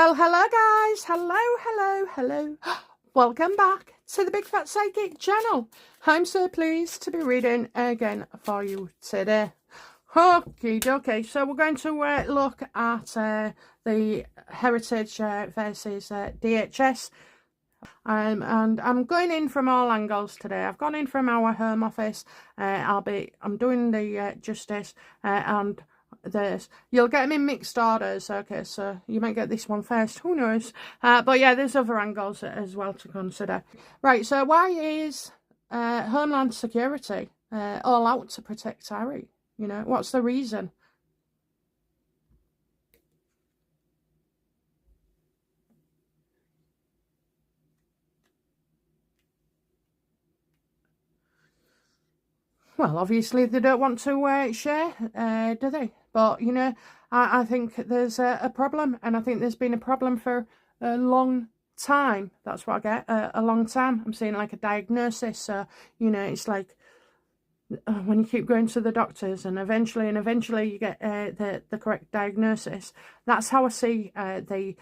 Well, hello guys. Hello. Welcome back to the Big Fat Psychic channel. I'm so pleased to be reading again for you today. Okay, so we're going to look at the Heritage versus DHS. And I'm going in from all angles today. I've gone in from our home office. I'm doing the justice and this. You'll get them in mixed orders. Okay, so you might get this one first. Who knows? But yeah, there's other angles as well to consider. Right. So why is Homeland Security all out to protect Harry? You know, what's the reason? Well, obviously they don't want to share, do they? But, you know, I think there's a problem, and I think there's been a problem for a long time. That's what I get, a long time. I'm seeing like a diagnosis, so, you know, it's like when you keep going to the doctors and eventually you get the correct diagnosis. That's how I see the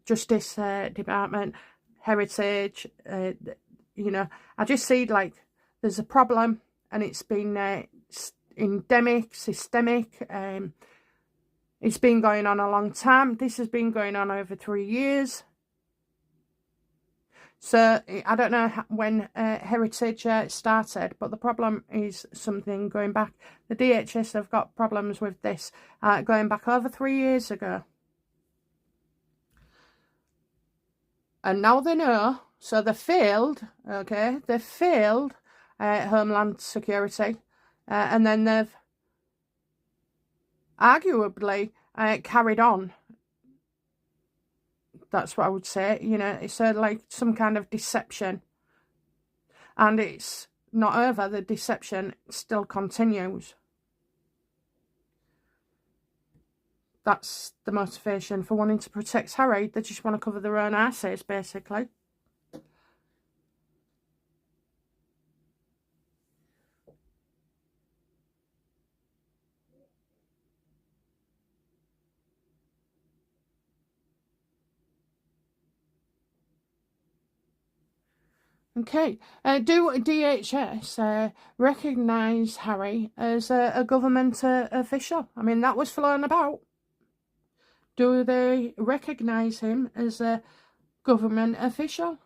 Justice Department, Heritage, you know, I just see like there's a problem. And it's been endemic, systemic. It's been going on a long time. This has been going on over 3 years. So I don't know when Heritage started, but the problem is something going back. The DHS have got problems with this going back over 3 years ago. And now they know. So they failed, okay? They failed Homeland Security, and then they've arguably carried on. That's what I would say. You know, it's like some kind of deception, and it's not over. The deception still continues. That's the motivation for wanting to protect Harry. They just want to cover their own asses, basically. Okay, do DHS recognise Harry as a government official? I mean, that was flown about. Do they recognise him as a government official?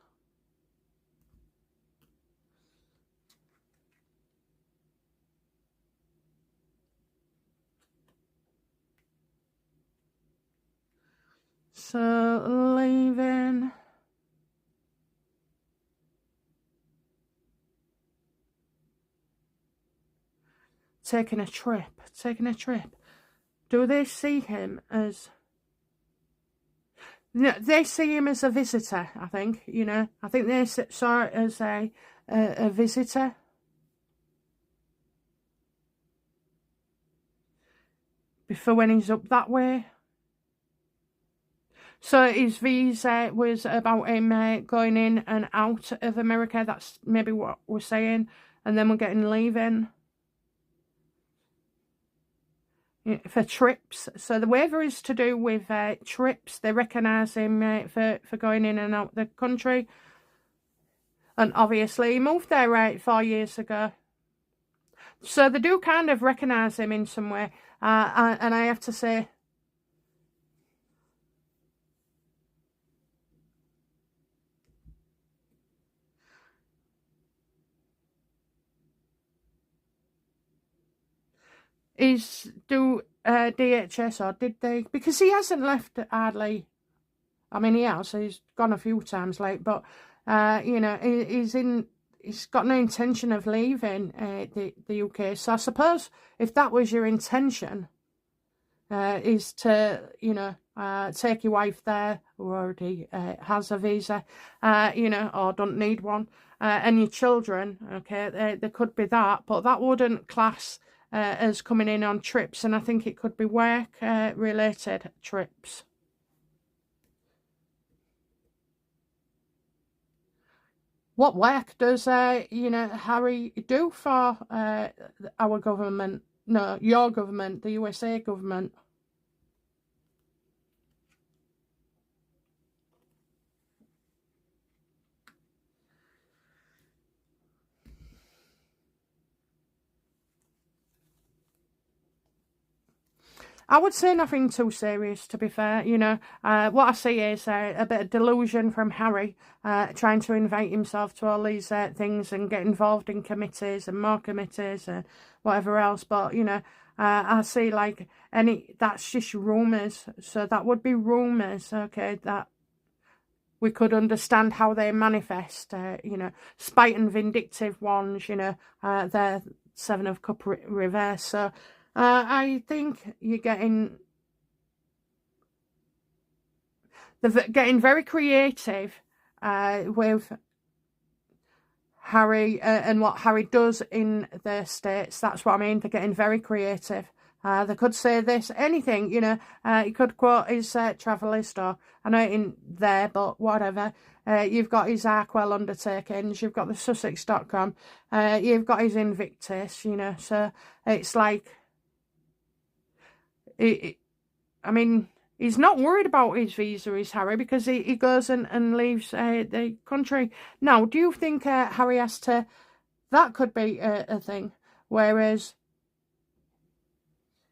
So, leaving. Taking a trip. Do they see him as... No, they see him as a visitor, I think, you know. I think they saw it as a visitor. Before when he's up that way. So his visa was about him going in and out of America. That's maybe what we're saying. And then we're getting leaving. For trips. So the waiver is to do with trips. They recognise him for going in and out the country. And obviously he moved there 4 years ago. So they do kind of recognise him in some way. And I have to say... Do DHS, or did they? Because he hasn't left hardly. I mean, he has. He's gone a few times late, but you know, he's got no intention of leaving the UK. So I suppose if that was your intention, is to, you know, take your wife there who already has a visa, you know, or don't need one, and your children. Okay, there could be that, but that wouldn't class as coming in on trips, and I think it could be work related trips. What work does you know, Harry do for our government? No, your government, the USA government. I would say nothing too serious, to be fair. You know, what I see is a bit of delusion from Harry, trying to invite himself to all these things and get involved in committees and more committees and whatever else. But, you know, I see like that's just rumours. So that would be rumours, okay, that we could understand how they manifest, you know, spite and vindictive ones, you know, they're Seven of Cup reverse. So I think you're getting very creative with Harry and what Harry does in the States. That's what I mean. They're getting very creative. They could say this, anything, you know. He could quote his Travelist, or I know it in there, but whatever. You've got his Arkwell undertakings, you've got the Sussex.com, you've got his Invictus, you know. So it's like, I mean, he's not worried about his visa, is Harry, because he goes and leaves the country. Now, do you think Harry has to, that could be a thing, whereas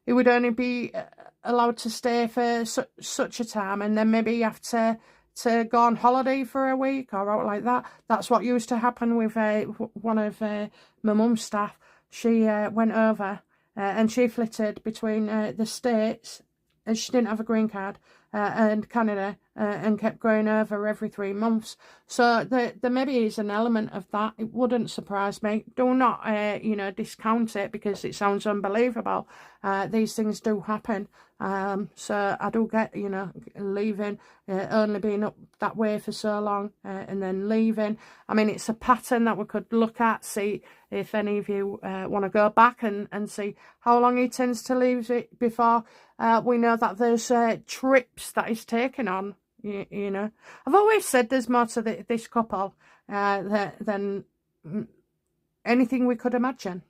he would only be allowed to stay for such a time, and then maybe you have to go on holiday for a week or out like that. That's what used to happen with one of my mum's staff. She went over and she flitted between the States, and she didn't have a green card, and Canada, and kept going over every 3 months. So there maybe is an element of that. It wouldn't surprise me. Do not, you know, discount it because it sounds unbelievable. These things do happen. So I do get, you know, leaving, only being up that way for so long, and then leaving. I mean, it's a pattern that we could look at, see if any of you want to go back and see how long he tends to leave it before we know that there's trips that he's taken on. You know, I've always said there's more to this couple than anything we could imagine.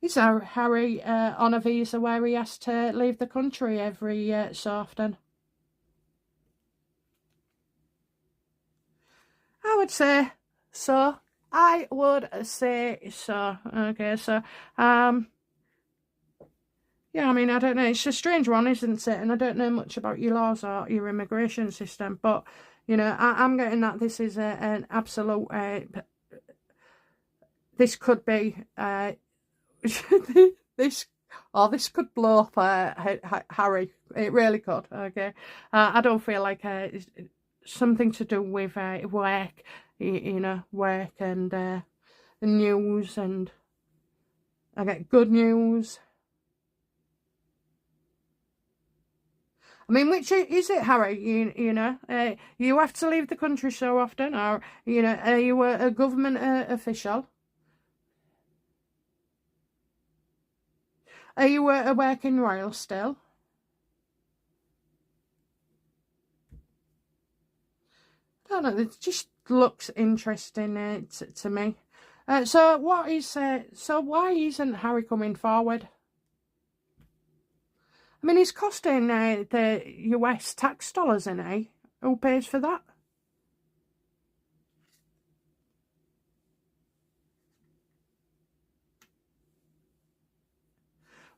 Is Harry on a visa where he has to leave the country every so often? I would say so. I would say so. Okay, so yeah, I mean, I don't know. It's a strange one, isn't it? And I don't know much about your laws or your immigration system, but, you know, I'm getting that this is an absolute, this could be, this could blow up Harry. It really could, okay? I don't feel like it's something to do with work, you know, work and news, and I get good news. I mean, which is it, Harry? You know, you have to leave the country so often, or, you know, are you a government official? Are you a working royal still? I don't know, it just looks interesting to me. So why isn't Harry coming forward? I mean, he's costing the US tax dollars, isn't he? Who pays for that?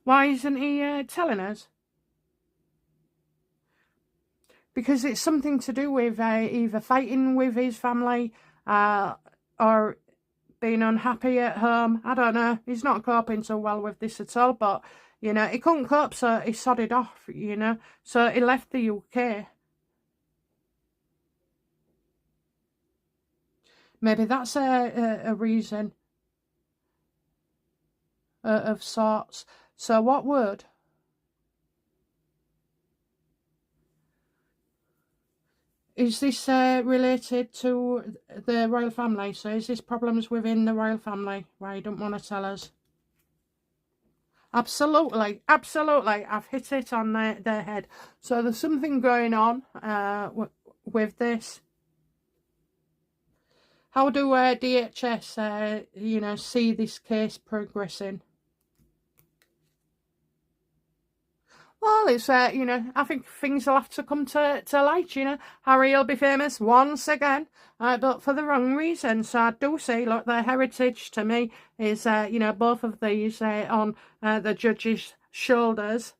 Why isn't he telling us? Because it's something to do with either fighting with his family or being unhappy at home. I don't know. He's not coping so well with this at all, but, you know, he couldn't cope, so he sodded off, you know. So he left the UK. Maybe that's a reason of sorts. So what would? Is this related to the royal family? So is this problems within the royal family why you don't want to tell us? Absolutely, absolutely. I've hit it on their head. So there's something going on with this. How do DHS, you know, see this case progressing? Well, it's, you know, I think things will have to come to light, you know. Harry will be famous once again, but for the wrong reason. So I do say, look, their heritage to me is, you know, both of these on the judge's shoulders.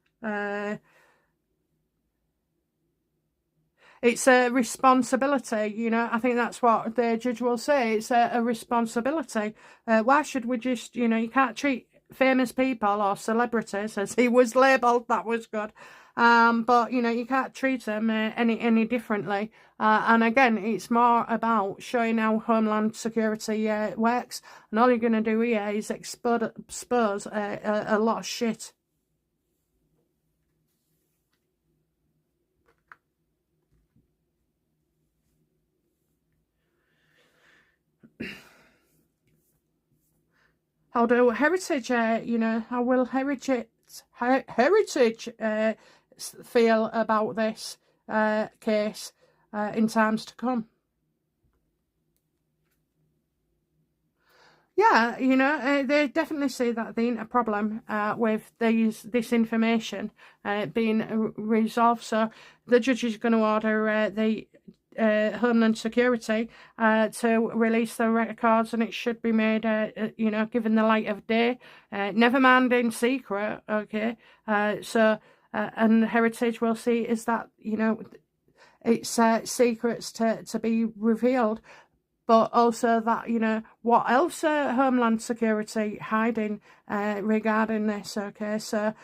It's a responsibility, you know. I think that's what the judge will say. It's a responsibility. Why should we just, you know, you can't treat famous people or celebrities, as he was labelled, that was good. But, you know, you can't treat them any differently. And again, it's more about showing how Homeland Security works. And all you're going to do here is expose a lot of shit. How do heritage, you know, how will heritage feel about this case in times to come? Yeah, you know, they definitely see that there ain't a problem with this information being resolved. So the judge is going to order the Homeland Security to release the records, and it should be made, you know, given the light of day. Never mind in secret, okay? And Heritage will see is that, you know, it's secrets to be revealed, but also that, you know, what else Homeland Security hiding regarding this, okay? So,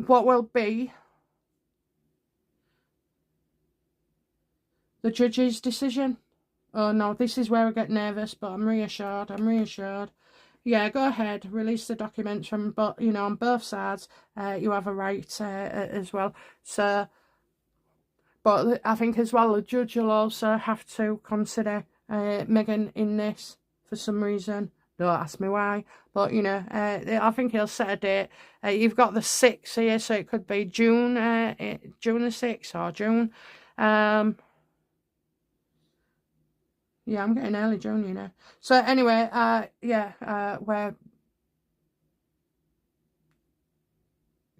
what will be the judge's decision? Oh no, this is where I get nervous, but I'm reassured. Yeah, go ahead, release the documents from, but you know, on both sides, you have a right as well. So, but I think as well, the judge will also have to consider Meghan in this for some reason. Don't ask me why, but you know, I think he'll set a date. You've got the 6th here, so it could be June, June the 6th or June. Yeah, I'm getting early June, you know. So anyway, yeah, where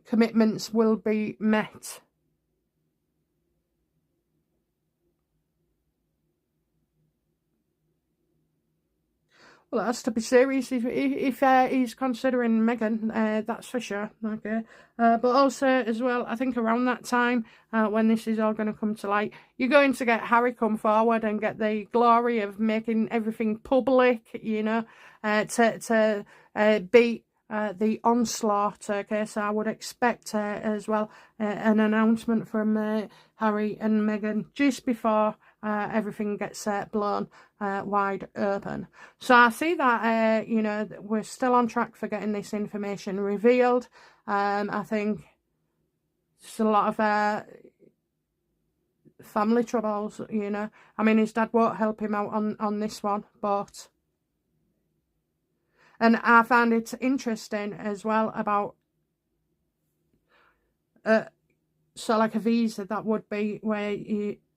commitments will be met. Well, it has to be serious if he's considering Meghan, that's for sure, okay. But also, as well, I think around that time, when this is all going to come to light, you're going to get Harry come forward and get the glory of making everything public, you know, to beat the onslaught, okay. So I would expect as well an announcement from Harry and Meghan just before everything gets blown wide open. So I see that, you know, we're still on track for getting this information revealed. I think there's a lot of family troubles, you know. I mean, his dad won't help him out on this one, but... And I found it interesting as well about... so like a visa, that would be where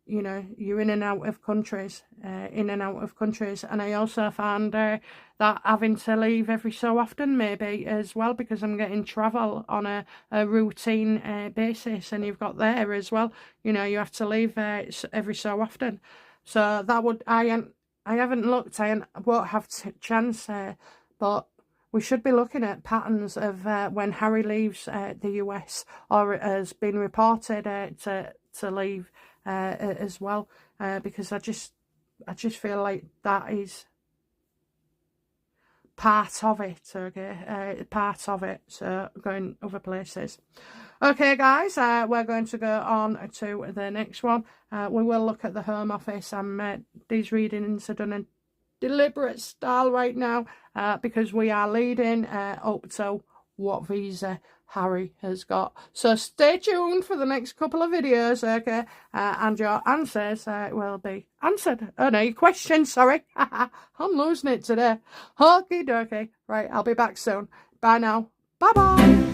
you know, you're in and out of countries, and I also found that having to leave every so often maybe as well, because I'm getting travel on a routine basis, and you've got there as well, you know, you have to leave every so often. So that would, I haven't looked, I won't have chance, but we should be looking at patterns of when Harry leaves the US, or has been reported to leave as well, because I just feel like that is part of it, okay, part of it, so going other places. Okay guys, we're going to go on to the next one. We will look at the Home Office. These readings are done in deliberate style right now, because we are leading up to what visa Harry has got. So stay tuned for the next couple of videos, okay? And your answers will be answered. Oh no, your questions, sorry. I'm losing it today. Okie dokie. Right, I'll be back soon. Bye now. Bye-bye.